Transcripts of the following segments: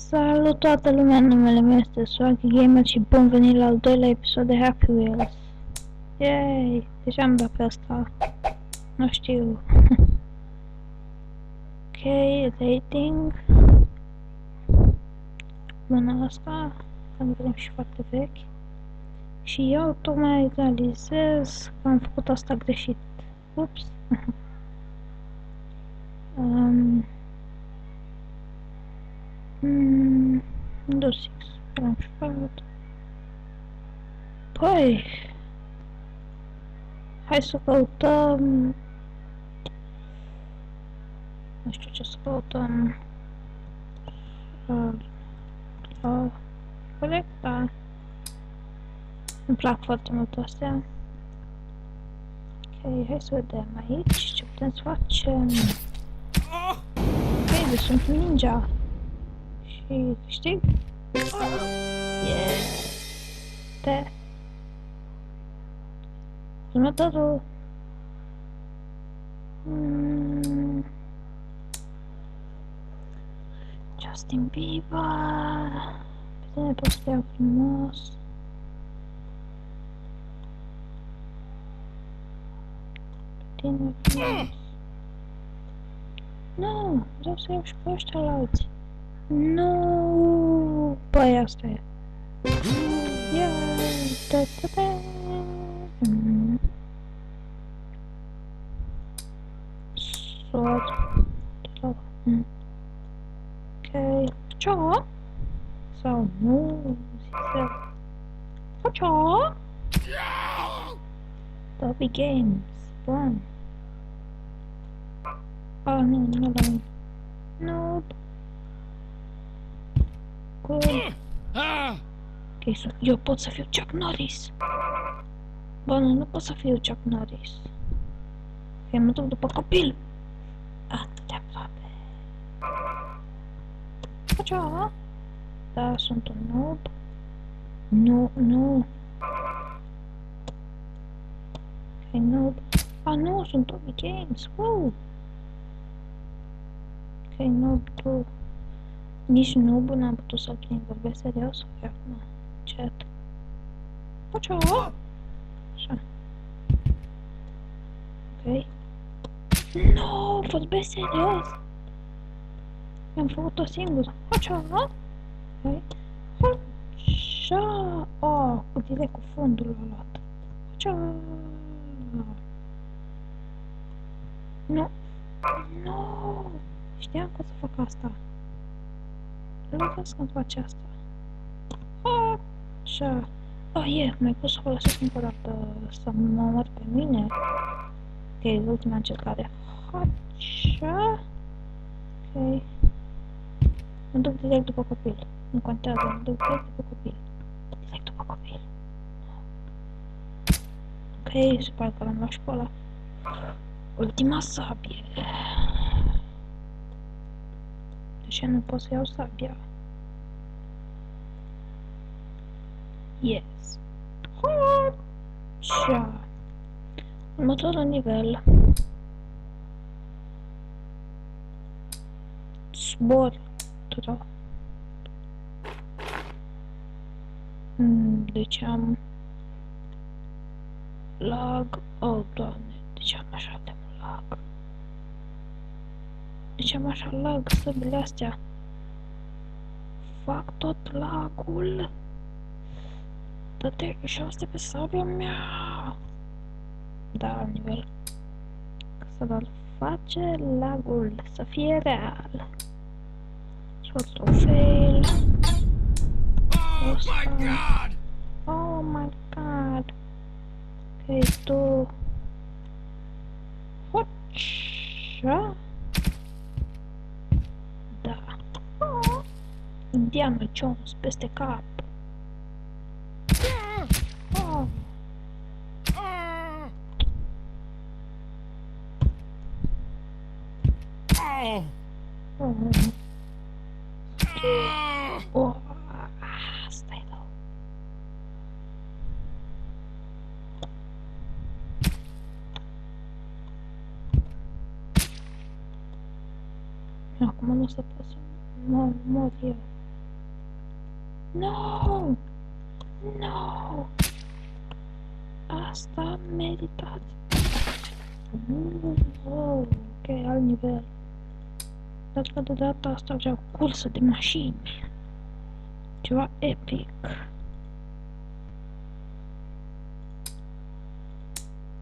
Salut toată lumea, numele meu este Swaggy Gamer și bun venit la al doilea episod de Happy Wheels. Yay! Deja am dat pe asta. Nu știu. Ok, rating. Mâna asta, că nu vedem și foarte vechi. Și eu tocmai realizez că am făcut asta greșit. Ups. Windows 6, am șupat. Păi, hai să căutăm, nu știu ce să căutăm, corect, da. Îmi plac foarte mult astea. Ok, hai să vedem aici ce putem să facem. Ok, deci sunt ninja. Și câștig? Yeah! Te! Următorul! Justin Bieber! Pe tine pot să te iau frumos. Pe tine frumos. Nu! Vreau să iau și pe ăștia la alții. Nu, păi asta e. Ia, da. Sor. Ok. Ce? Sau nu? Ce? Dobby Games. Bun. Ah, nu la mine. Nope. Cool. Ok, eu pot să fiu Chuck Norris. Bă, nu pot să fiu Chuck Norris. Ok, mă duc după copil. Atât de aproape. Așa. Da, sunt un noob. Nu. Ok, noob. Nu, sunt Dobby Games. Wow. Ok, noob, tu. Nici noob n-am putut să-l prind, vorbesc serios? Ok, acum, chat. Așa. Așa. Ok. Nu, vorbesc serios. Mi-am făcut-o singur. Așa. Ok. Așa. Oh, direct cu fundul l-a luat. Așa. Nu. Nu. Știam că o să fac asta. Lăsați că-mi face asta. Așa. Mi-ai pus să folosesc încă o dată să mă omor pe mine. Ok, ultima încercare. Așa. Ok. Mă duc direct după copil. Nu contează, mă duc direct după copil. Direct după copil. Ok, se pare că l-am luat și pe ăla. Ultima sabie. De ce nu pot să iau sabia? Yes. Așa. Următorul nivel. Zbor. Deci am lag. Oh, Doamne, deci am așa de mult lag. Deci am așa lag, săbile astea. Fac tot lagul. Dă-te jos de pe sabia mea. Da, nivel. Să-l face lagul să fie real. Sort of fail. Oh my god! Oh my god. Ok, tu. Așa. Da. Indiana Jones peste cap. Oh. Oh. Asta e rău. Acum nu o să pot să mor eu. No! No! Asta am meritat. Ok, alt nivel. Dar că de data asta vreau cursă de mașini. Ceva epic.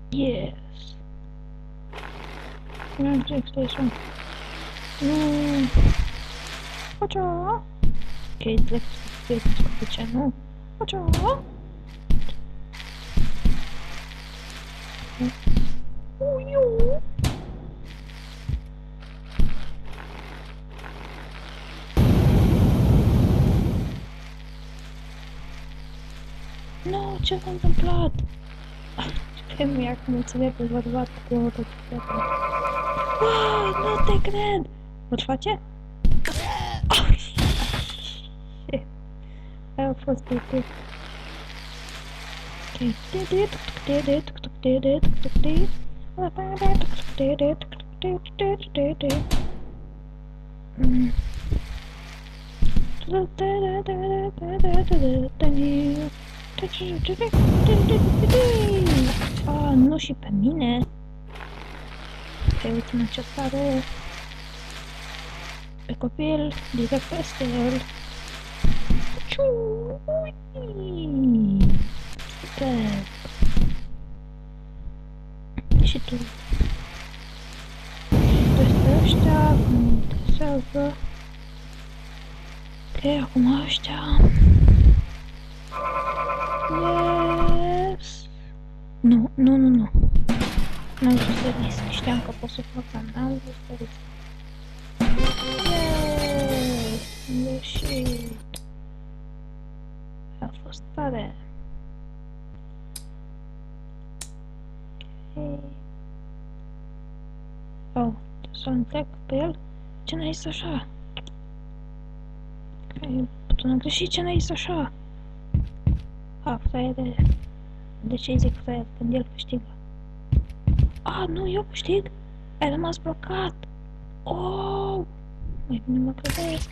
Yes. Nu știu ce sunt. Nu. Facea. Ok, drept să de ce nu. Facea. Uiu. Nu, ce s-a întâmplat? Ce mi-a cum înțeleg pe bărbat cu motocicletă. Wow, nu te cred! Pot face? Aia a fost epic. Ah, nu și pe mine. Pe ultima încercare. Pe copil, direct peste el. Super. Și tu. Peste ăștia, cum mă interesează. Ok, acum ăștia. Yes. Nu. N-am vrut să risc. Știam că pot să fac, dar n-am vrut să risc. Yeee! Am ieșit. A fost tare. Ok. Oh, trebuie să-l întrec pe el. Ce n-ai zis așa? Ok, am greșit, ce n-ai zis așa? Ah, fraiere. De ce îi zic fraier când el câștigă? Ah, nu, eu câștig? Ai rămas blocat. Oh! Mai bine mă credesc.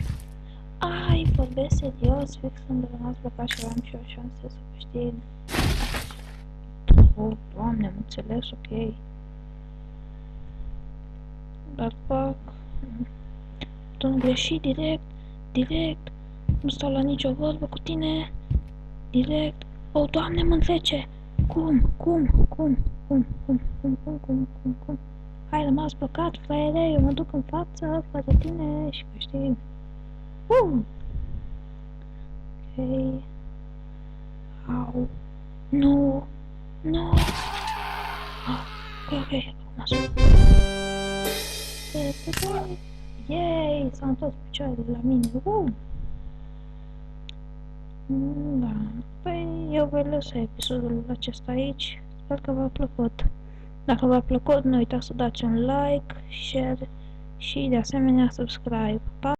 Ai, vorbesc serios, fix când am rămas blocat și aveam și o șansă să câștig. Oh, Doamne, am înțeles, ok. Dar fac... Tot greșit, direct. Nu stau la nicio vorbă cu tine. Direct. Oh, Doamne, mă întrece. Cum? Hai, rămas blocat, fraiere, eu mă duc în față, fără tine și câștig. Ok. Au. Nu. Ok, acum sunt. Yay, s-au întors picioarele la mine. Da. Păi, eu voi lăsa episodul acesta aici. Sper că v-a plăcut. Dacă v-a plăcut, nu uitați să dați un like, share și de asemenea subscribe. Pa!